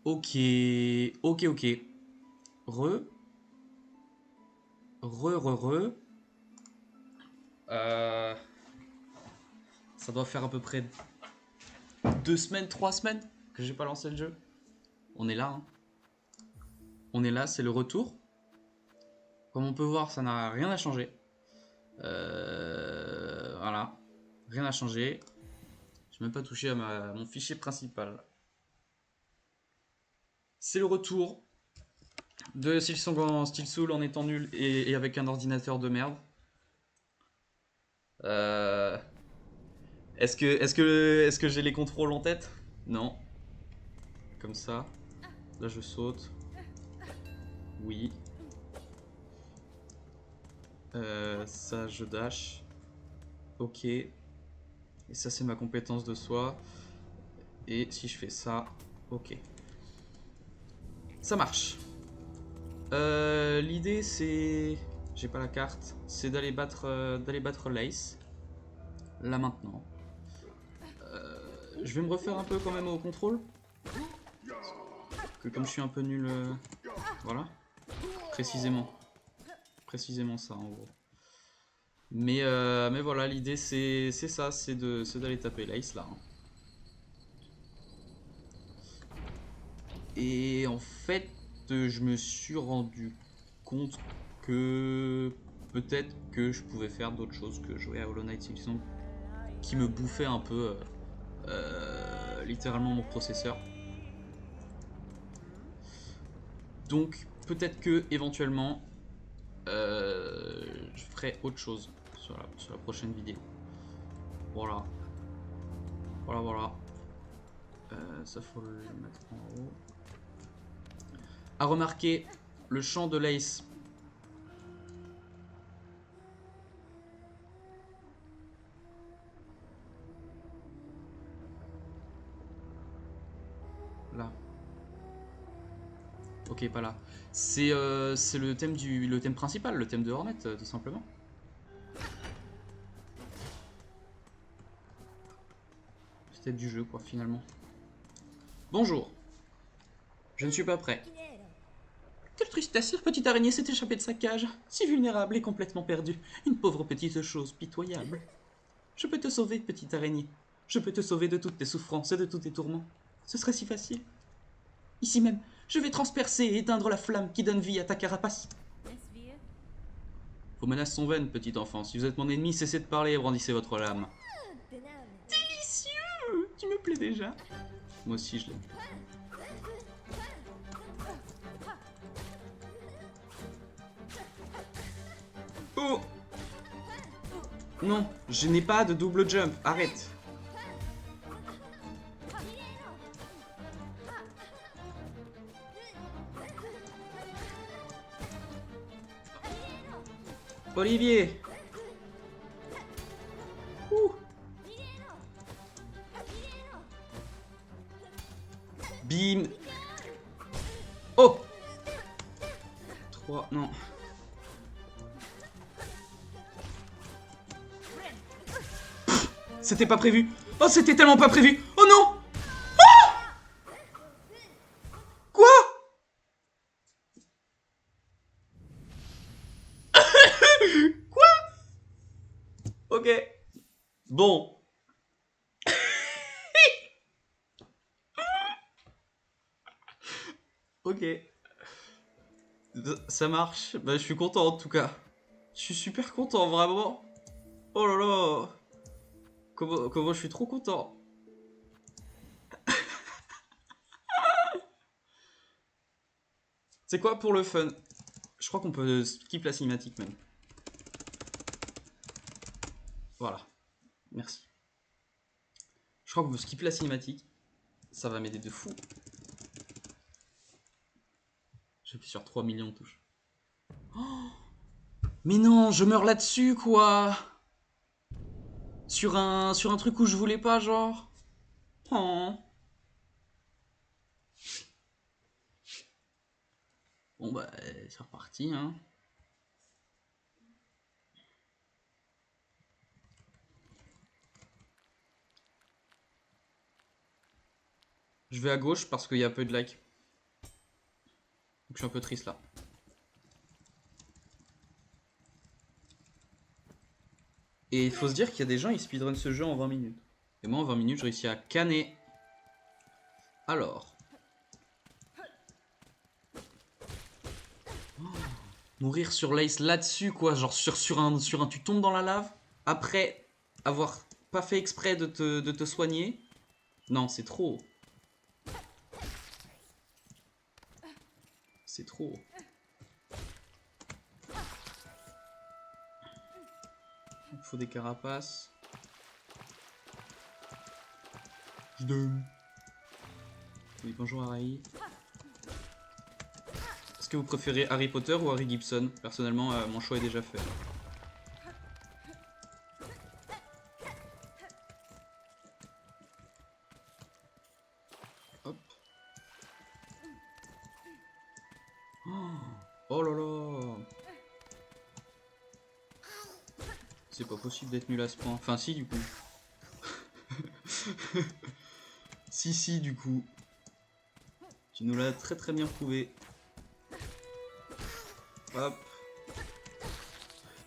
Ok, ok. Re. Re. Euh, Ça doit faire à peu près 2 semaines, 3 semaines que j'ai pas lancé le jeu. On est là, hein. On est là, c'est le retour. Comme on peut voir, ça n'a rien à changer. Voilà. Rien n'a changé. J'ai même pas touché à mon fichier principal. C'est le retour de Silksong en Steel Soul en étant nul et avec un ordinateur de merde. Euh, est-ce que j'ai les contrôles en tête? Non. Comme ça. Là, je saute. Oui. Ça, je dash. Ok. Et ça, c'est ma compétence de soi. Et si je fais ça, ok. Ça marche. L'idée, c'est... J'ai pas la carte. C'est d'aller battre Lace. Là, maintenant. Je vais me refaire un peu quand même au contrôle. Que comme je suis un peu nul... voilà. Précisément. Précisément ça, en gros. Mais voilà, l'idée, c'est ça. C'est d'aller taper Lace, là. Et en fait, je me suis rendu compte que peut-être que je pouvais faire d'autres choses que jouer à Hollow Knight Silksong qui me bouffait un peu littéralement mon processeur. Donc peut-être que éventuellement je ferai autre chose sur la prochaine vidéo. Voilà. Voilà. Ça faut le mettre en haut. À remarquer le champ de l'Ace. Là. Ok, pas là. C'est le thème principal, le thème de Hornet, tout simplement. C'est thème du jeu, quoi, finalement. Bonjour. Je ne suis pas prêt. Quelle tristesse, la petite araignée s'est échappée de sa cage. Si vulnérable et complètement perdue. Une pauvre petite chose pitoyable. Je peux te sauver, petite araignée. Je peux te sauver de toutes tes souffrances et de tous tes tourments. Ce serait si facile. Ici même, je vais transpercer et éteindre la flamme qui donne vie à ta carapace. Vos menaces sont vaines, petit enfant. Si vous êtes mon ennemi, cessez de parler et brandissez votre lame. Délicieux! Tu me plais déjà. Moi aussi, je l'aime. Oh! Non, je n'ai pas de double jump. Arrête. Olivier! Ouh! Bim! Oh! 3, non. C'était pas prévu. Oh, c'était tellement pas prévu. Oh non! Quoi? Quoi? Ok. Bon. Ok. Ça marche. Bah, je suis content en tout cas. Je suis super content, vraiment. Oh là là. Comment je suis trop content. C'est quoi pour le fun? Je crois qu'on peut skip la cinématique même. Voilà. Merci. Je crois qu'on peut skip la cinématique. Ça va m'aider de fou. J'appuie sur 3 millions de touches. Oh, mais non, je meurs là-dessus, quoi. Sur un truc où je voulais pas, genre. Oh. Bon, bah, c'est reparti, hein. Je vais à gauche parce qu'il y a peu de like. Donc je suis un peu triste là. Et il faut se dire qu'il y a des gens, ils speedrun ce jeu en 20 minutes. Et moi en 20 minutes, je réussis à canner. Alors. Oh, mourir sur l'ace là-dessus, quoi. Genre sur un... Tu tombes dans la lave. Après avoir pas fait exprès de te soigner. Non, c'est trop. C'est trop. Il faut des carapaces. Oui, bonjour Harry. Est-ce que vous préférez Harry Potter ou Harry Gibson? Personnellement, mon choix est déjà fait. Hop. Oh là là. C'est pas possible d'être nul à ce point. Enfin, si, du coup. Si, du coup. Tu nous l'as très très bien prouvé. Hop.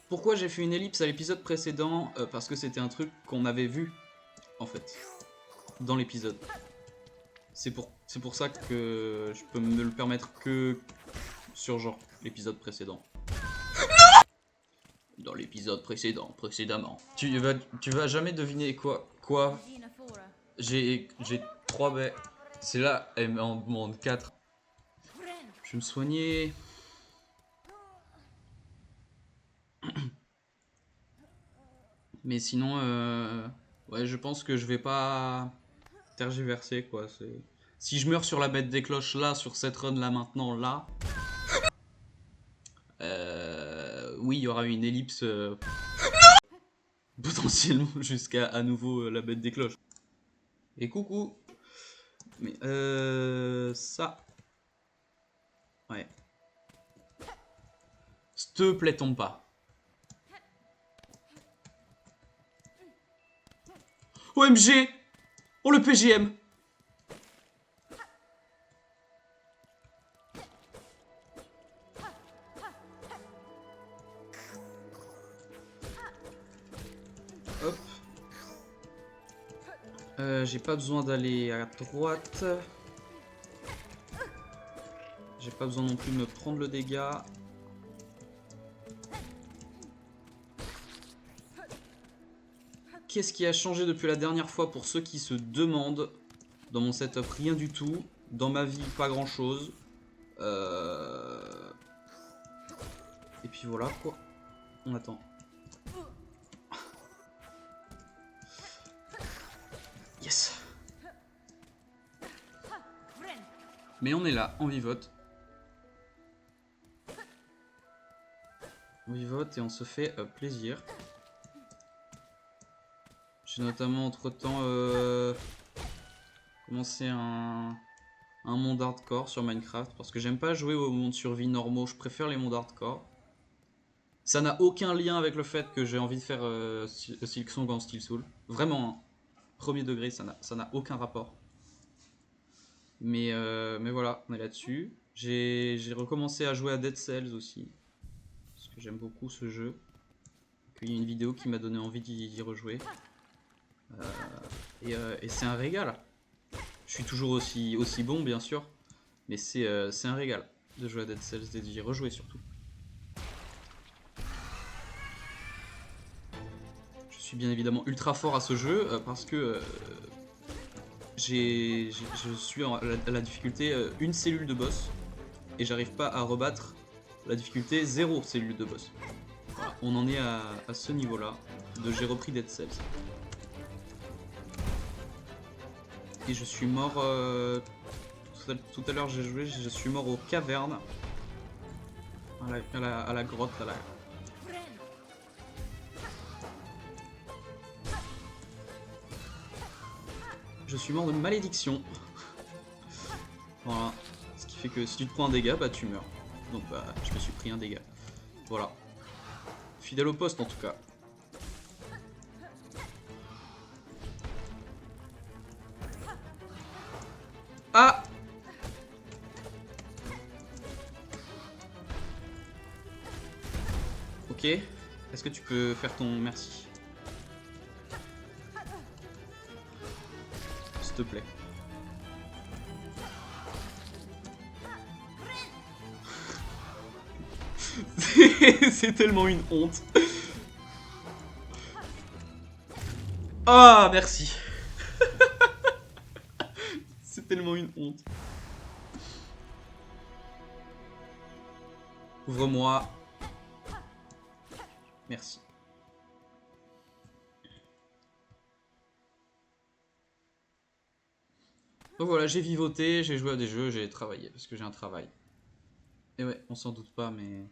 Pourquoi j'ai fait une ellipse à l'épisode précédent? Parce que c'était un truc qu'on avait vu, en fait, dans l'épisode. C'est pour ça que je peux me le permettre que sur genre l'épisode précédent. Dans l'épisode précédemment. Tu vas jamais deviner quoi. J'ai 3 baies. C'est là, elle m'en demande 4. Je vais me soigner. Mais sinon, ouais, je pense que je vais pas tergiverser, quoi. Si je meurs sur la bête des cloches là, sur cette run là maintenant, là, oui, il y aura une ellipse potentiellement jusqu'à à nouveau la bête des cloches. Et coucou. Mais ça, ouais. S'il te plaît, tombe pas. OMG! Oh le PGM! Hop. J'ai pas besoin d'aller à droite. J'ai pas besoin non plus de me prendre le dégât. Qu'est-ce qui a changé depuis la dernière fois pour ceux qui se demandent? Dans mon setup, rien du tout. Dans ma vie, pas grand chose. Et puis voilà quoi. On attend. Yes. Mais on est là, on vivote. On vivote et on se fait plaisir. J'ai notamment entre temps commencé un monde hardcore sur Minecraft parce que j'aime pas jouer aux mondes survie normaux, je préfère les mondes hardcore. Ça n'a aucun lien avec le fait que j'ai envie de faire Silksong en Steel Soul. Vraiment, hein. Premier degré, ça n'a aucun rapport. Mais voilà, on est là-dessus. J'ai recommencé à jouer à Dead Cells aussi. Parce que j'aime beaucoup ce jeu. Il y a une vidéo qui m'a donné envie d'y rejouer. Et c'est un régal. Je suis toujours aussi bon, bien sûr. Mais c'est un régal de jouer à Dead Cells et d'y rejouer surtout. Je suis bien évidemment ultra fort à ce jeu parce que je suis à la difficulté 1 cellule de boss. Et j'arrive pas à rebattre la difficulté 0 cellule de boss. Voilà, on en est à ce niveau-là de j'ai repris Dead Cells. Et je suis mort tout à l'heure j'ai joué, je suis mort aux cavernes à la grotte là. Je suis mort de malédiction. Voilà, ce qui fait que si tu te prends un dégât, bah tu meurs. Donc bah je me suis pris un dégât. Voilà. Fidèle au poste en tout cas. Ah! Ok. Est-ce que tu peux faire ton merci? S'il te plaît. C'est tellement une honte. Ah, merci. C'est tellement une honte. Ouvre-moi. Merci. Donc voilà, j'ai vivoté, j'ai joué à des jeux, j'ai travaillé, parce que j'ai un travail. Et ouais, on s'en doute pas, mais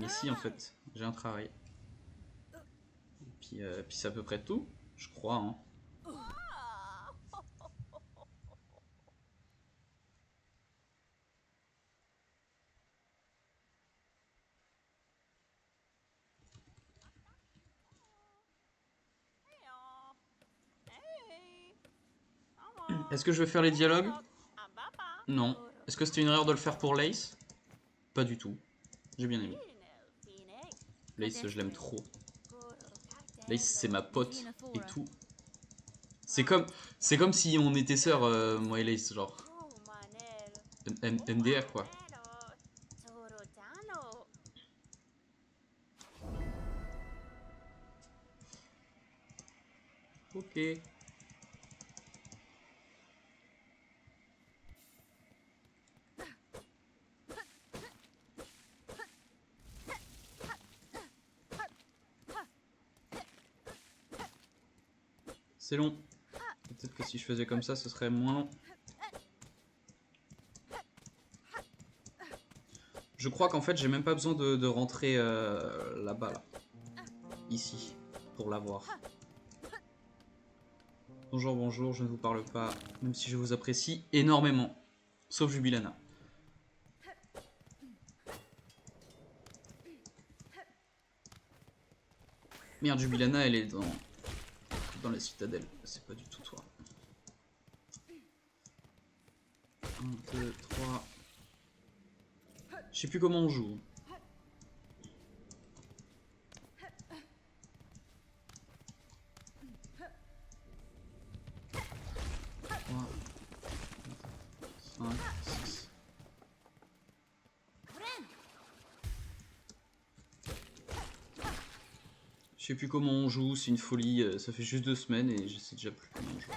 si en fait, j'ai un travail. Puis c'est à peu près tout, je crois. Hein. Est-ce que je vais faire les dialogues? Non. Est-ce que c'était une erreur de le faire pour Lace? Pas du tout. J'ai bien aimé. Lace, je l'aime trop. Lace, c'est ma pote et tout. C'est comme si on était sœurs, moi et Lace, genre. MDR, quoi. Ok. C'est long. Peut-être que si je faisais comme ça, ce serait moins long. Je crois qu'en fait, j'ai même pas besoin de rentrer là-bas, là. Ici, pour l'avoir. Bonjour, bonjour, je ne vous parle pas, même si je vous apprécie énormément. Sauf Jubilana. Merde, Jubilana, elle est dans la citadelle. C'est pas du tout toi. 1, 2, 3... Je sais plus comment on joue. Je sais plus comment on joue, c'est une folie, ça fait juste 2 semaines et je sais déjà plus comment on joue.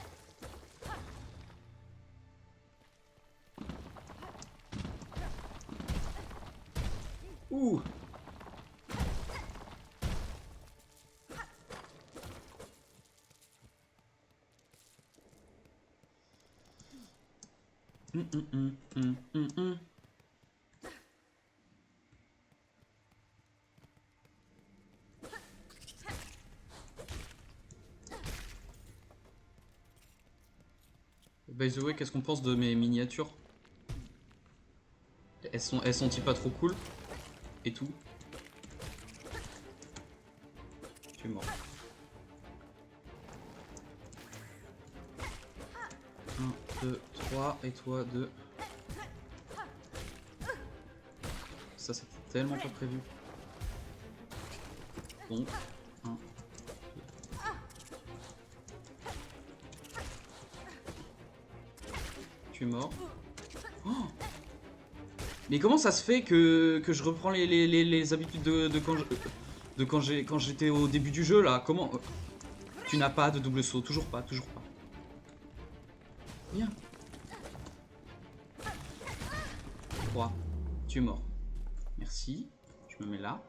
Ouh. By the way, qu'est-ce qu'on pense de mes miniatures? Elles sont-ils pas trop cool? Et tout. Tu es mort. 1, 2, 3, et toi 2. Ça c'était tellement pas prévu. Bon. 1, 2. Tu es mort. Oh, mais comment ça se fait que je reprends les habitudes de quand j'étais au début du jeu là? Comment? Tu n'as pas de double saut, toujours pas, toujours pas. Viens. 3. Tu es mort. Merci. Je me mets là.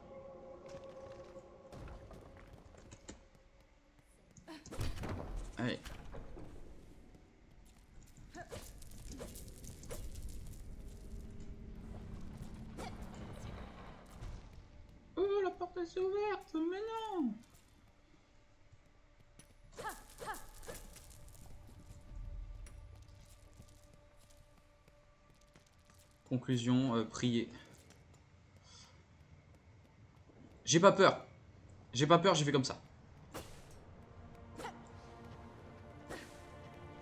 Allez. Oh, la porte est ouverte, mais non! Conclusion, prier. J'ai pas peur. J'ai pas peur, j'ai fait comme ça.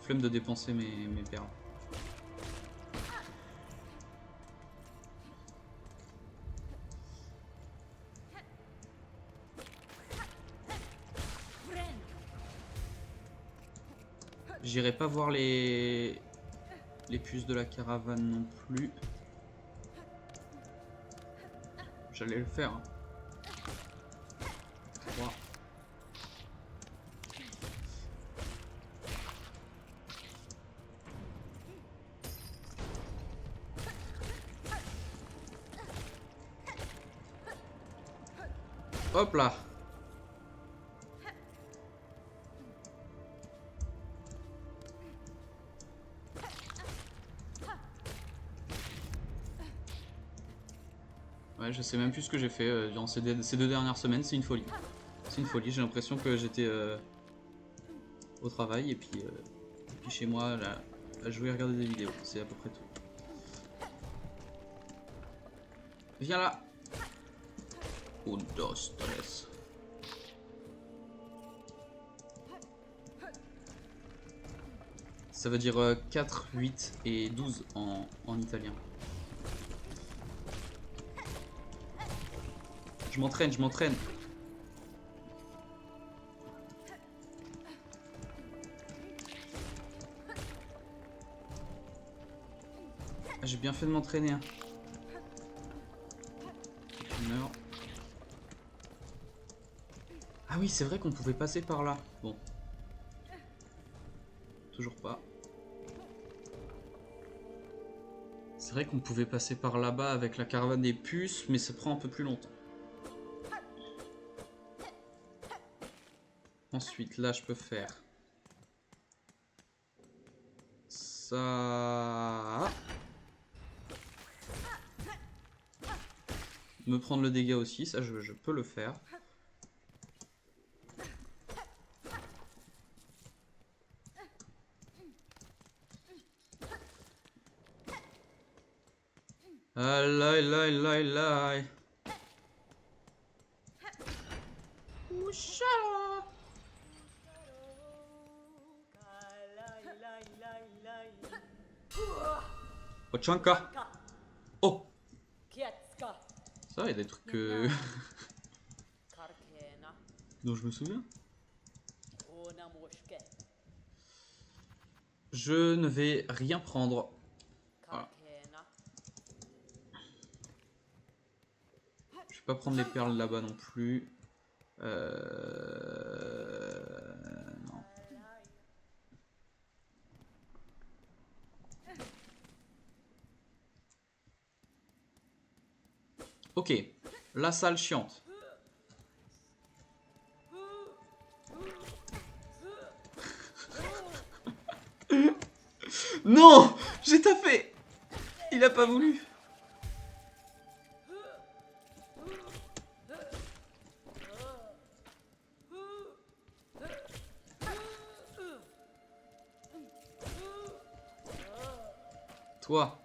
Flemme de dépenser mes perles. J'irai pas voir les puces de la caravane non plus. J'allais le faire. Hein. 3. Hop là. Ouais, je sais même plus ce que j'ai fait dans ces 2 dernières semaines, c'est une folie. C'est une folie, j'ai l'impression que j'étais au travail et puis chez moi là, à jouer et regarder des vidéos, c'est à peu près tout. Viens là. Oh, dos, tres. Ça veut dire 4, 8 et 12 en italien. Je m'entraîne, je m'entraîne. Ah, j'ai bien fait de m'entraîner. Hein. Je meurs. Ah oui, c'est vrai qu'on pouvait passer par là. Bon. Toujours pas. C'est vrai qu'on pouvait passer par là-bas avec la caravane des puces, mais ça prend un peu plus longtemps. Ensuite, là, je peux faire ça. Me prendre le dégât aussi, ça je peux le faire. Aïe, aïe, aïe, aïe, aïe. Ouchala. Ochanka. Oh. Ça, il y a des trucs dont je me souviens. Je ne vais rien prendre. Voilà. Je vais pas prendre les perles là-bas non plus. Non. Ok. La salle chiante. Non! J'ai taffé! Il a pas voulu. Toi.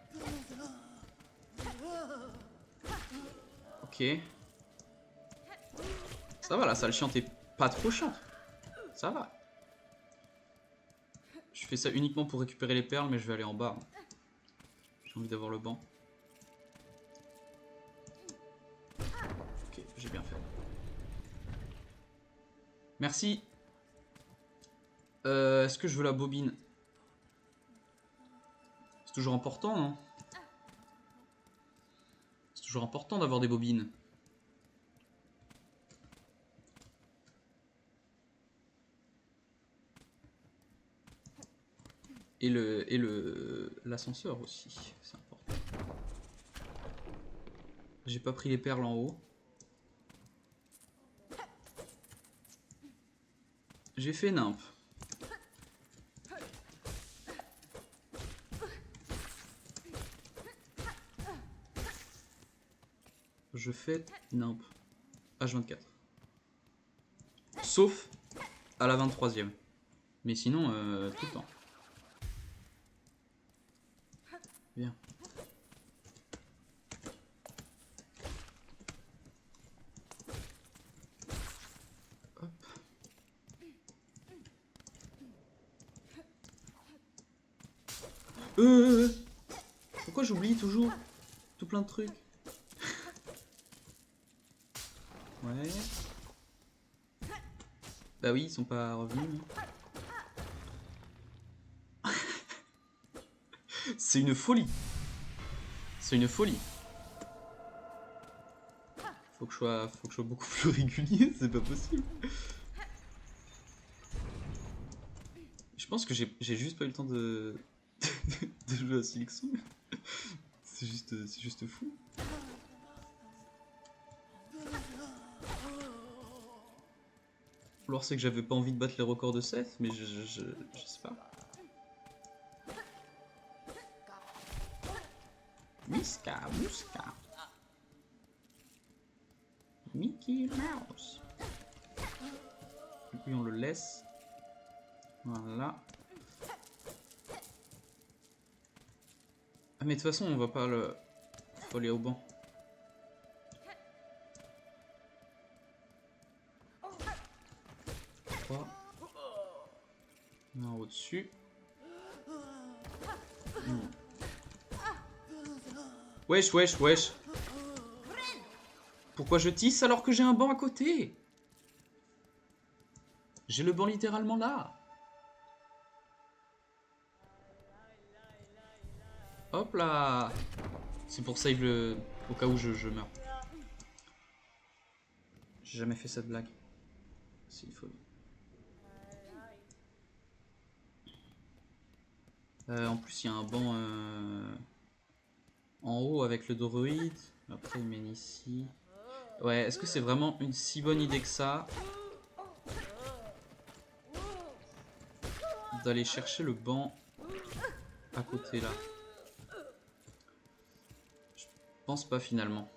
Ok. Ça va, la salle chiante est pas trop chiante. Ça va. Je fais ça uniquement pour récupérer les perles, mais je vais aller en bas. J'ai envie d'avoir le banc. Ok, j'ai bien fait. Merci. Est-ce que je veux la bobine? C'est toujours important, non? C'est toujours important d'avoir des bobines. Et l'ascenseur aussi, c'est important. J'ai pas pris les perles en haut. J'ai fait nimp. Je fais nimp. H24. Sauf à la 23e. Mais sinon, tout le temps. Bien. Hop. Pourquoi j'oublie toujours tout plein de trucs? Ouais. Bah oui, ils sont pas revenus. C'est une folie. C'est une folie. Faut que je sois beaucoup plus régulier, c'est pas possible. Je pense que j'ai juste pas eu le temps de jouer à Silixou. C'est juste fou. Alors c'est que j'avais pas envie de battre les records de 7, mais je sais pas. Miska, Mouska. Mickey Mouse. Et puis on le laisse. Voilà. Ah mais de toute façon on va pas le... Faut aller au banc. Un au-dessus. Wesh, wesh, wesh. Pourquoi je tisse alors que j'ai un banc à côté? J'ai le banc littéralement là. Hop là. C'est pour save le... au cas où je meurs. J'ai jamais fait cette blague. C'est une folie. En plus, il y a un banc en haut avec le droïde. Après, il mène ici. Ouais, est-ce que c'est vraiment une si bonne idée que ça d'aller chercher le banc à côté là? Je pense pas finalement.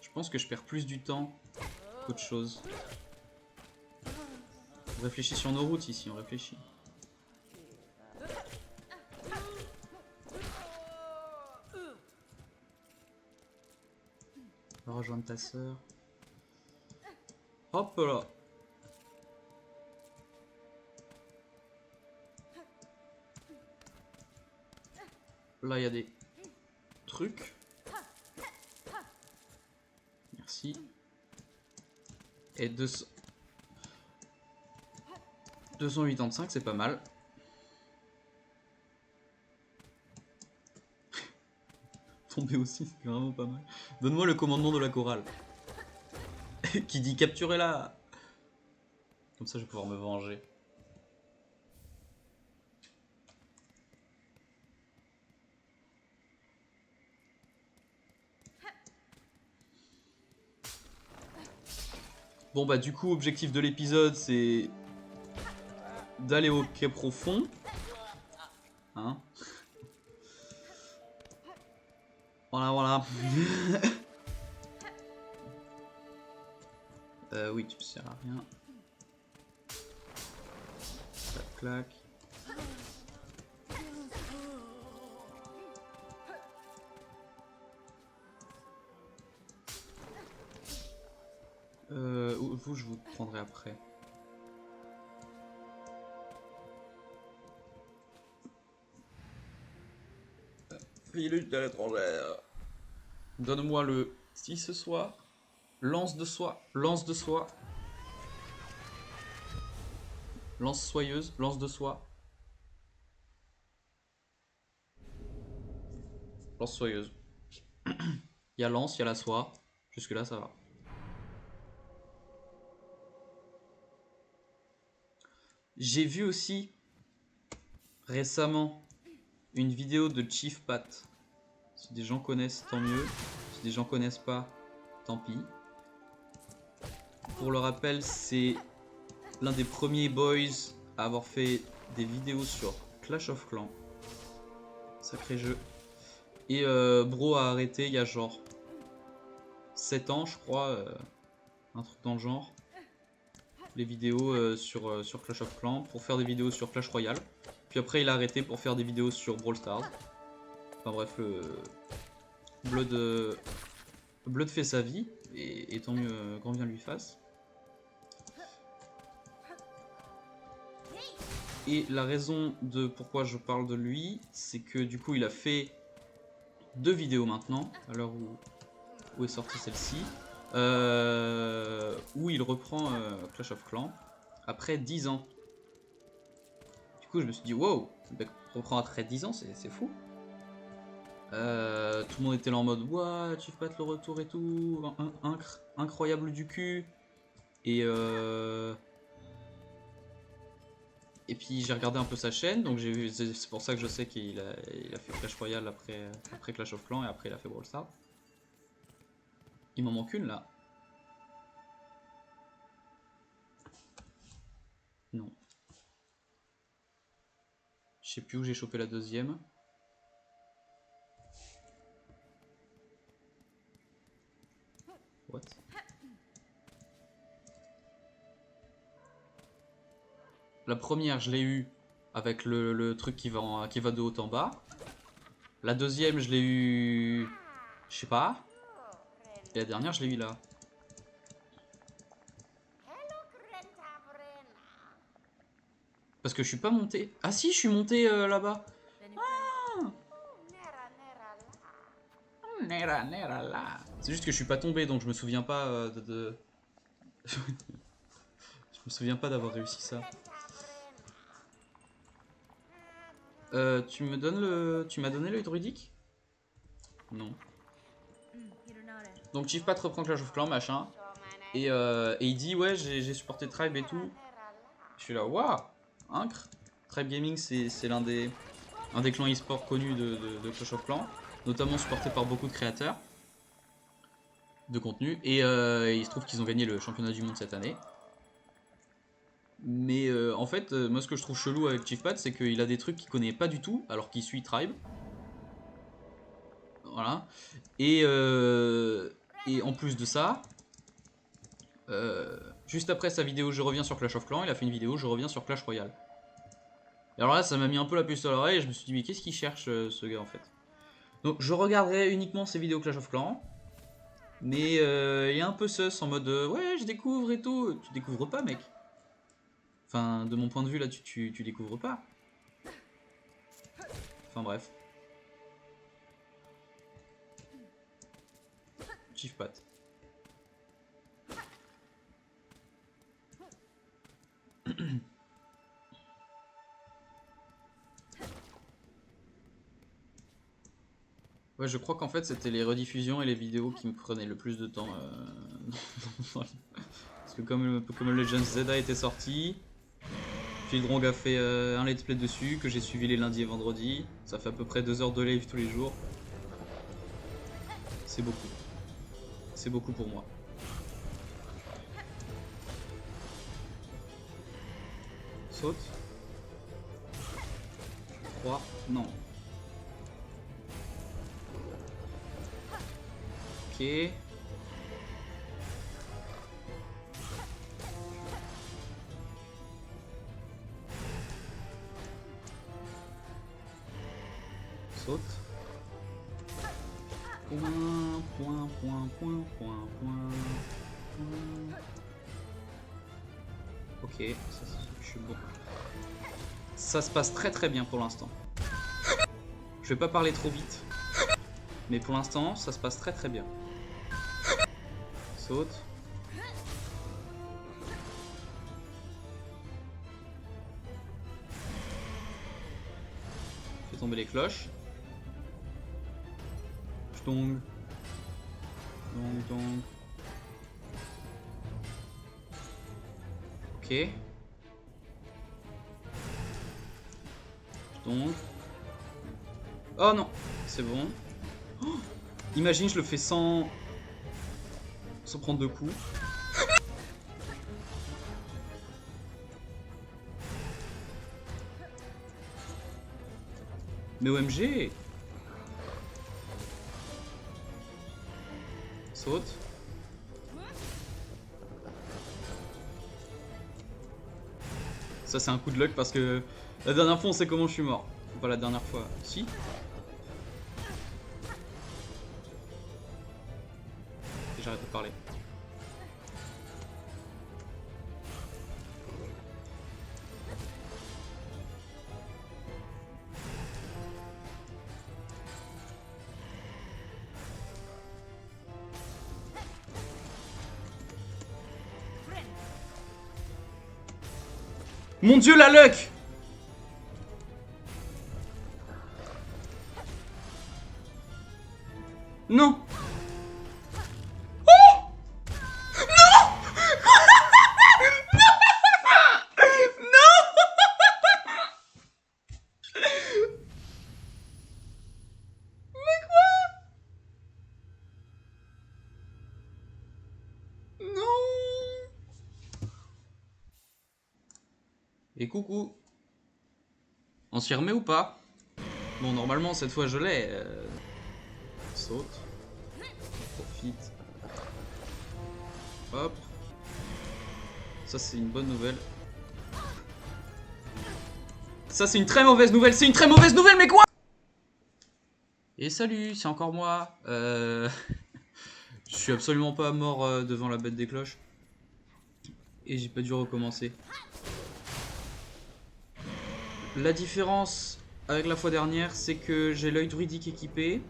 Je pense que je perds plus du temps qu'autre chose. On réfléchit sur nos routes ici, on réfléchit. On va rejoindre ta sœur. Hop là. Là, il y a des trucs. Merci. Et 285, c'est pas mal. Tomber aussi, c'est vraiment pas mal. Donne-moi le commandement de la chorale. Qui dit capturez-la. Comme ça, je vais pouvoir me venger. Bon bah du coup, objectif de l'épisode, c'est d'aller au quai profond. Hein? Voilà, voilà. Oui, tu me sers à rien. Clac, clac. Vous, je vous prendrai après. Lutte à l'étrangère. Donne-moi le... Si ce soir... Lance de soie. Lance de soie. Lance soyeuse. Lance de soie. Lance soyeuse. Il y a lance, il y a la soie. Jusque là, ça va. J'ai vu aussi récemment une vidéo de Chief Pat. Si des gens connaissent, tant mieux. Si des gens connaissent pas, tant pis. Pour le rappel, c'est l'un des premiers boys à avoir fait des vidéos sur Clash of Clans. Sacré jeu. Et Bro a arrêté il y a genre 7 ans, je crois. Un truc dans le genre. Les vidéos sur Clash of Clans pour faire des vidéos sur Clash Royale. Puis après, il a arrêté pour faire des vidéos sur Brawl Stars. Enfin bref, Blood fait sa vie. Et tant mieux, grand bien lui fasse. Et la raison de pourquoi je parle de lui, c'est que du coup il a fait 2 vidéos maintenant, à l'heure où est sortie celle-ci, où il reprend Clash of Clans après 10 ans. Du coup je me suis dit wow, le mec reprend après 10 ans, c'est fou. Tout le monde était là en mode ouah, tu fais pas le retour et tout, incroyable du cul. Et puis j'ai regardé un peu sa chaîne, donc j'ai vu, c'est pour ça que je sais qu'il a fait Clash Royale après Clash of Clans et après il a fait Brawl Stars. Il m'en manque une là. Non. Je sais plus où j'ai chopé la deuxième. What? La première, je l'ai eu avec le truc qui va de haut en bas. La deuxième, je l'ai eu... Je sais pas. Et la dernière, je l'ai eu là. Parce que je suis pas monté. Ah si, je suis monté là-bas. Ah, c'est juste que je suis pas tombé, donc je me souviens pas je me souviens pas d'avoir réussi ça. Tu m'as donné l'œil druidique? Non. Donc Chief Pat reprend Clash of Clans, machin. Et il dit ouais, j'ai supporté Tribe et tout. Je suis là, waouh, incre. Tribe Gaming, c'est un des clans e-sport connus de Clash of Clans, notamment supporté par beaucoup de créateurs de contenu. Et il se trouve qu'ils ont gagné le championnat du monde cette année. Mais en fait, moi ce que je trouve chelou avec Chief Pat, c'est qu'il a des trucs qu'il connaît pas du tout, alors qu'il suit Tribe. Voilà. Et en plus de ça, juste après sa vidéo Je reviens sur Clash of Clans, il a fait une vidéo Je reviens sur Clash Royale. Et alors là, ça m'a mis un peu la puce à l'oreille et je me suis dit, mais qu'est-ce qu'il cherche ce gars en fait? Donc je regarderai uniquement ses vidéos Clash of Clans. Mais il est un peu sus en mode ouais, je découvre et tout. Tu découvres pas, mec. Enfin, de mon point de vue, là, tu découvres pas. Enfin, bref. Chief Pat. Ouais, je crois qu'en fait, c'était les rediffusions et les vidéos qui me prenaient le plus de temps. Parce que comme Legends Z était sorti, Fieldrong a fait un let's play dessus, que j'ai suivi les lundis et vendredis. Ça fait à peu près 2 heures de live tous les jours. C'est beaucoup. C'est beaucoup pour moi. Saute. 3. Non. Ok. Saute. Point. Ok, je suis bon. Ça se passe très très bien pour l'instant. Je vais pas parler trop vite. Mais pour l'instant, ça se passe très très bien. Saute. Fais tomber les cloches. Je tombe. Donc. Ok. Donc. Oh non, c'est bon. Oh, imagine, je le fais sans prendre de coups. Mais OMG. Saute. Ça c'est un coup de luck parce que la dernière fois on sait comment je suis mort. Pas la dernière fois. Si. Et j'arrête de parler. Mon dieu, la luck! Non. Non. Et coucou. On s'y remet ou pas? Bon, normalement, cette fois, je l'ai. Saute. Profite. Hop. Ça, c'est une bonne nouvelle. Ça, c'est une très mauvaise nouvelle. C'est une très mauvaise nouvelle, mais quoi? Et salut, c'est encore moi. Je suis absolument pas mort devant la bête des cloches. Et j'ai pas dû recommencer. La différence avec la fois dernière, c'est que j'ai l'œil druidique équipé.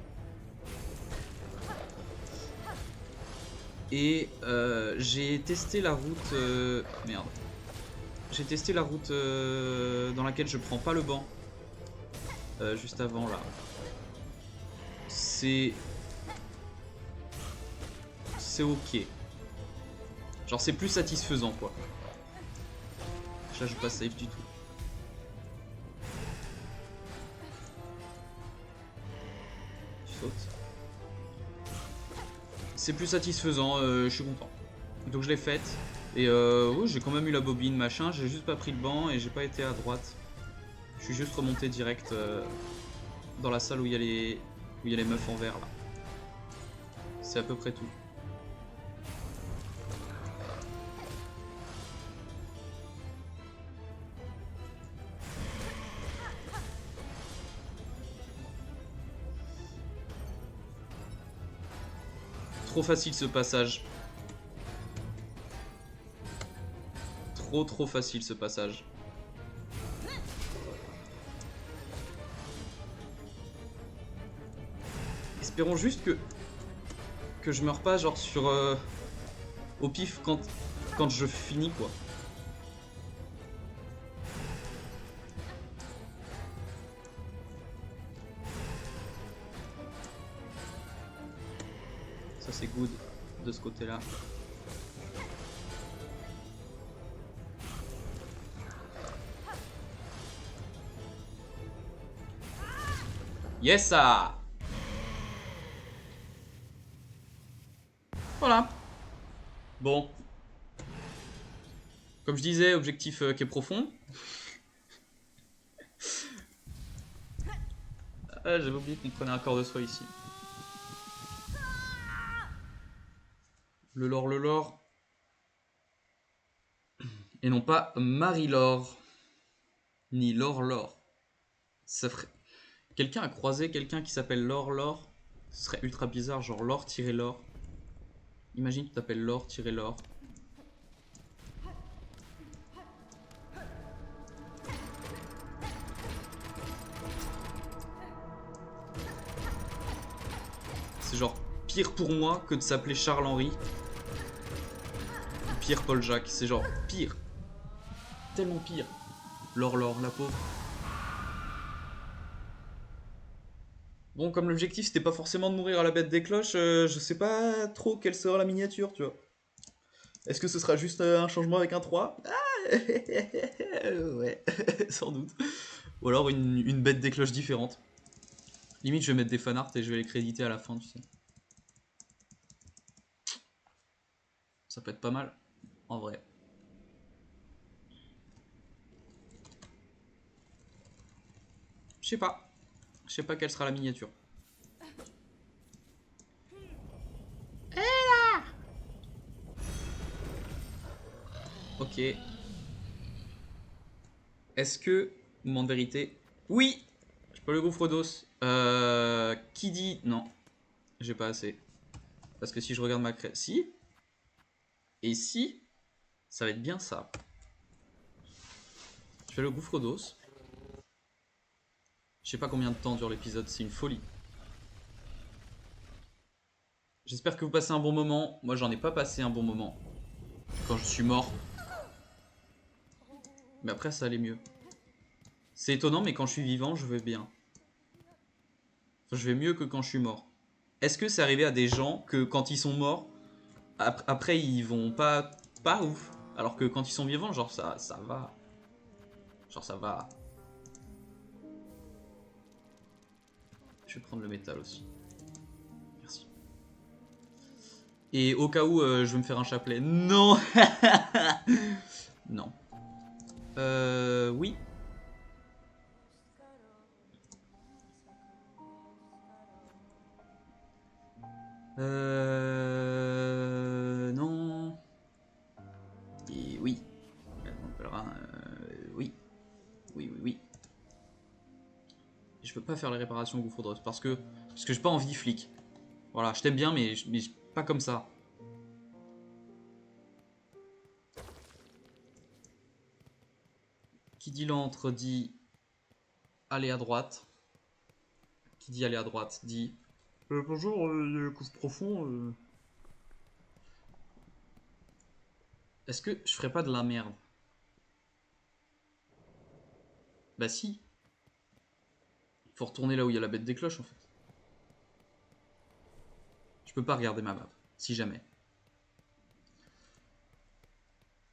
Et j'ai testé la route... merde. J'ai testé la route dans laquelle je prends pas le banc. Juste avant, là. C'est ok. Genre, c'est plus satisfaisant, quoi. Là, je suis pas safe du tout. Tu sautes. C'est plus satisfaisant, je suis content. Donc je l'ai faite. Et ouais, j'ai quand même eu la bobine, machin. J'ai juste pas pris le banc et j'ai pas été à droite. Je suis juste remonté direct dans la salle où il y a les meufs en vert, là. C'est à peu près tout. Trop facile ce passage. Trop facile ce passage. Espérons juste que je meurs pas genre sur au pif quand je finis, quoi. Ça c'est good de ce côté-là. Yes ça. Voilà. Bon. Comme je disais, objectif qui est profond. J'avais oublié qu'on prenait un corps de soi ici. Le lore. Et non pas Marie-Laure. Ni Laure. Ça ferait... Quelqu'un a croisé quelqu'un qui s'appelle Laure. Ce serait ultra bizarre, genre Laure-Laure. Imagine que tu t'appelles Laure-Laure. C'est genre pire pour moi que de s'appeler Charles-Henri. Pire Paul-Jacques. C'est genre pire. Tellement pire. Laure, la pauvre. Bon, comme l'objectif c'était pas forcément de mourir à la bête des cloches, je sais pas trop quelle sera la miniature, tu vois. Est-ce que ce sera juste un changement avec un 3? Ah ouais, sans doute. Ou alors une bête des cloches différente. Limite, je vais mettre des fanarts et je vais les créditer à la fin, tu sais. Ça peut être pas mal, en vrai. Je sais pas. Je sais pas quelle sera la miniature. Ok. Est-ce que, moment de vérité... Oui! Je peux le gouffre d'os. Qui dit... Non. J'ai pas assez. Parce que si je regarde ma crête... Si. Et si, ça va être bien ça. Je fais le gouffre d'os. Je sais pas combien de temps dure l'épisode, c'est une folie. J'espère que vous passez un bon moment. Moi, j'en ai pas passé un bon moment. Quand je suis mort. Mais après, ça allait mieux. C'est étonnant, mais quand je suis vivant, je vais bien. Enfin, je vais mieux que quand je suis mort. Est-ce que c'est arrivé à des gens que quand ils sont morts, après ils vont pas ouf, alors que quand ils sont vivants, genre ça va. Genre ça va. Je vais prendre le métal aussi. Merci. Et au cas où je veux me faire un chapelet. Non. Non. Oui. Non. Et oui. Mon pèlerin, oui. Oui, oui, oui. Je veux pas faire les réparations au gouffre de parce que j'ai pas envie, flic. Voilà, je t'aime bien, mais pas comme ça. Qui dit l'antre dit aller à droite. Qui dit aller à droite dit bonjour, le couvre profond. Est-ce que je ferais pas de la merde? Bah si. Faut retourner là où il y a la bête des cloches en fait. Je peux pas regarder ma map, si jamais.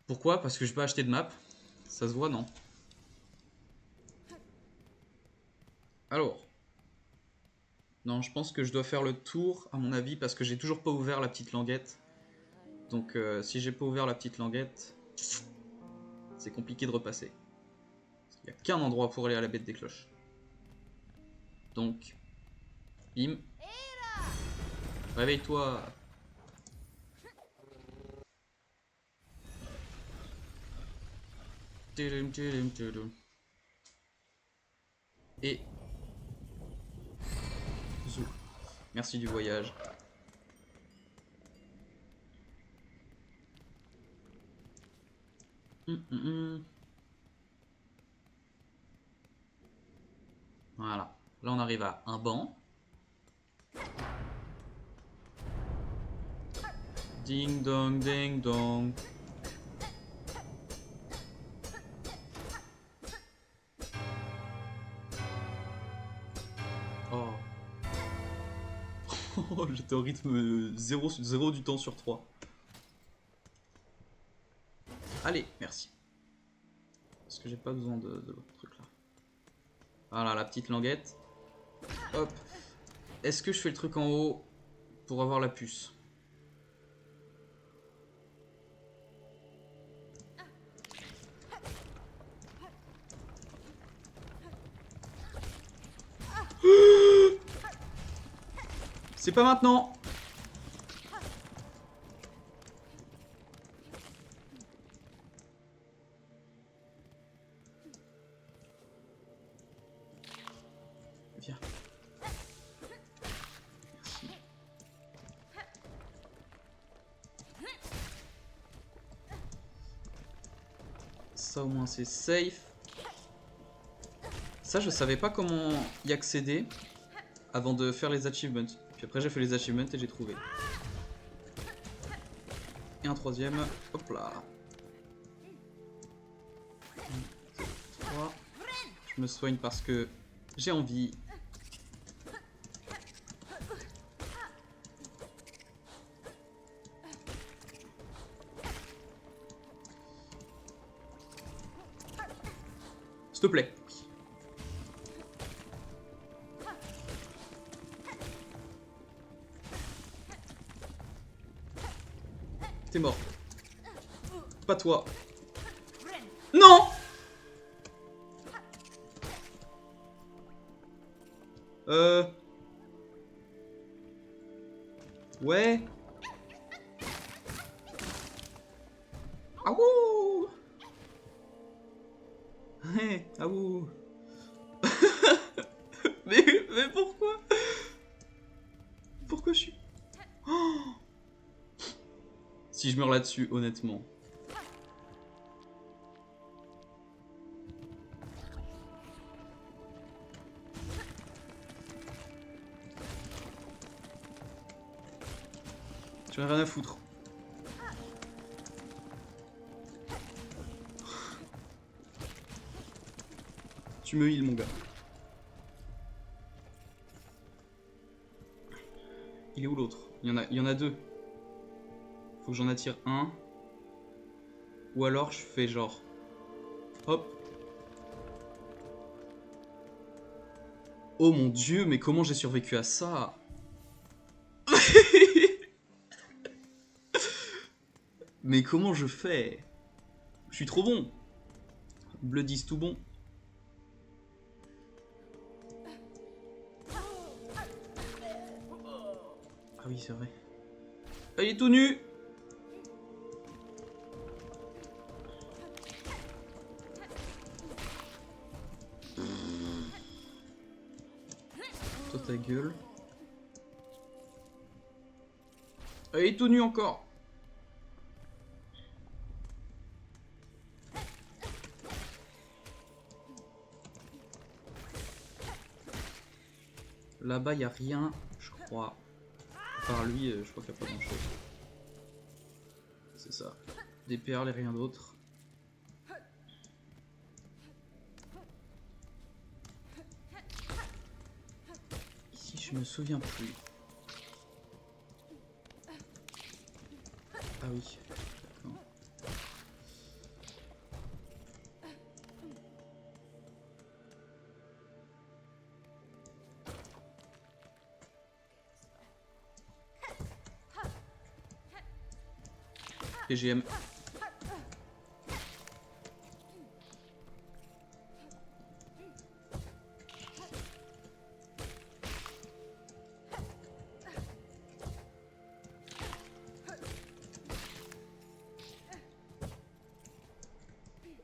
Pourquoi? Parce que je peux acheter de map. Ça se voit, non? Alors. Non, je pense que je dois faire le tour, à mon avis, parce que j'ai toujours pas ouvert la petite languette. Donc si j'ai pas ouvert la petite languette, c'est compliqué de repasser. Il n'y a qu'un endroit pour aller à la bête des cloches. Donc, bim. Réveille-toi. Et... Zou. Merci du voyage. Voilà. Là, on arrive à un banc. Ding dong, ding dong. Oh. J'étais au rythme 0 du temps sur 3. Allez, merci. Parce que j'ai pas besoin de l'autre truc là. Voilà, la petite languette. Hop. Est-ce que je fais le truc en haut pour avoir la puce? C'est pas maintenant. Viens. Merci. Ça au moins c'est safe. Ça je savais pas comment y accéder avant de faire les achievements. Puis après j'ai fait les achievements et j'ai trouvé. Et un troisième. Hop là. 3. Je me soigne parce que j'ai envie. S'il te plaît. T'es mort. Pas toi. Non. Ouais. Ah wouh. Ouais, ah wouh. mais pourquoi? Pourquoi je suis... Oh, si je meurs là-dessus, honnêtement. J'en ai rien à foutre. Tu me heal, mon gars. Il est où l'autre? Il y en a deux. Faut que j'en attire un. Ou alors je fais genre... Hop. Oh mon dieu, mais comment j'ai survécu à ça? Mais comment je fais? Je suis trop bon. Bloody c'est tout bon. Ah oui, c'est vrai. Ah, il est tout nu. Toi ta gueule. Ah, il est tout nu encore. Là-bas, il n'y a rien, je crois. À part lui, je crois qu'il n'y a pas grand-chose. C'est ça. Des perles et rien d'autre. Ici, je me souviens plus. Ah oui. D'accord. PGM.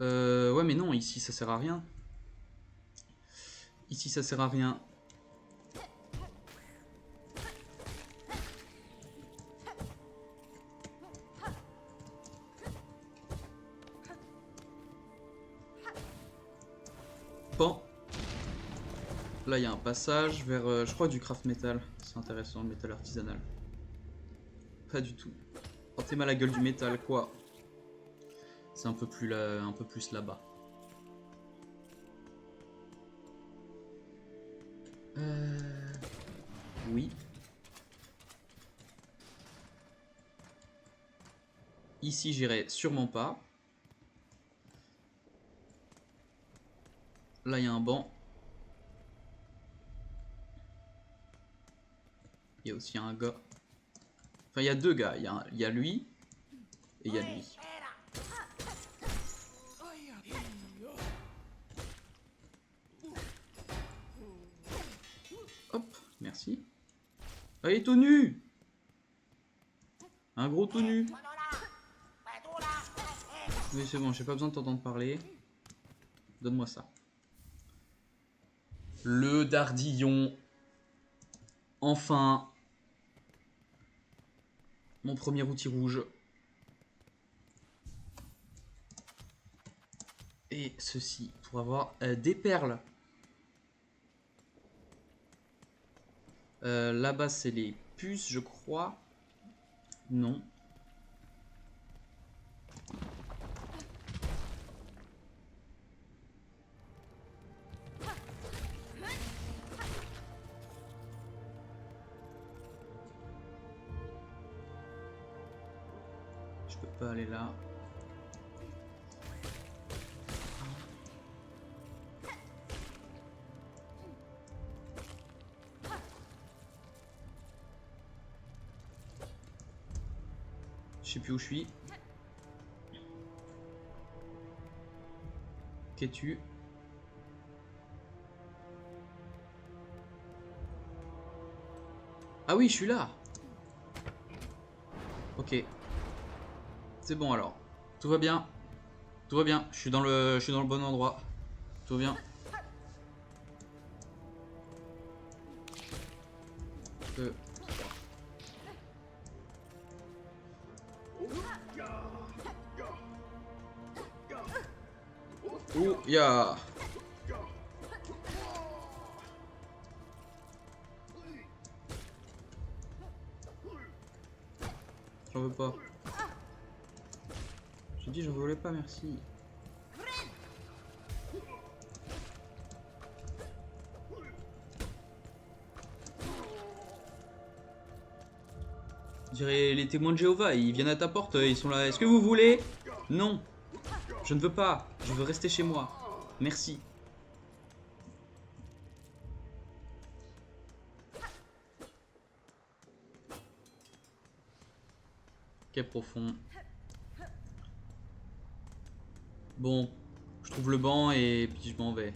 Ouais mais non, ici ça sert à rien. Ici ça sert à rien. Bon. Là il y a un passage vers, je crois, du craft metal. C'est intéressant, le métal artisanal. Pas du tout. Oh, t'es mal à la gueule du métal, quoi. C'est un peu plus là, un peu plus là-bas. Oui. Ici, j'irai sûrement pas. Là, il y a un banc. Il y a aussi un gars. Enfin, il y a deux gars. Il y a lui et il y a lui. Hop, merci. Ah, il est tout nu. Un gros tout nu. Oui, c'est bon, j'ai pas besoin de t'entendre parler. Donne-moi ça. Le dardillon. Enfin. Mon premier outil rouge. Et ceci pour avoir des perles. Là-bas, c'est les puces, je crois. Non. Je peux pas aller là. Je sais plus où je suis. Qu'es-tu? Ah oui, je suis là. Ok. C'est bon alors. Tout va bien. Tout va bien. Je suis dans le bon endroit. Tout va bien. Ouh, ya. J'en veux pas. J'ai dit j'en voulais pas, merci. On dirait les témoins de Jéhovah, ils viennent à ta porte, ils sont là. Est-ce que vous voulez? Non. Je ne veux pas. Je veux rester chez moi. Merci. Quai profond. Bon, je trouve le banc et puis je m'en vais.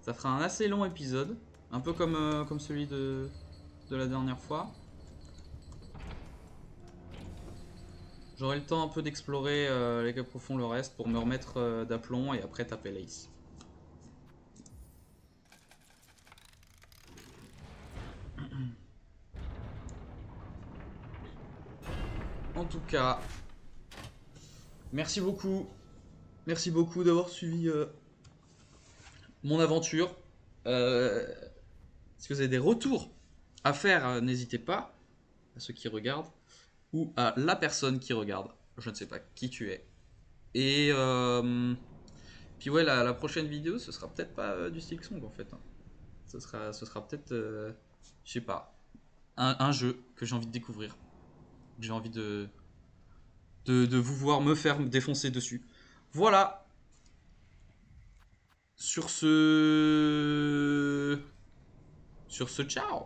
Ça fera un assez long épisode. Un peu comme celui de la dernière fois. J'aurai le temps un peu d'explorer les quais profonds, le reste, pour me remettre d'aplomb et après taper l'Ace. En tout cas, merci beaucoup. Merci beaucoup d'avoir suivi mon aventure. Si vous avez des retours à faire, n'hésitez pas, à ceux qui regardent, ou à la personne qui regarde. Je ne sais pas qui tu es. Et puis ouais, la prochaine vidéo, ce sera peut-être pas du Silksong en fait. Hein. Ce sera peut-être, je sais pas, un jeu que j'ai envie de découvrir. Que j'ai envie de vous voir me faire défoncer dessus. Voilà. Sur ce, ciao.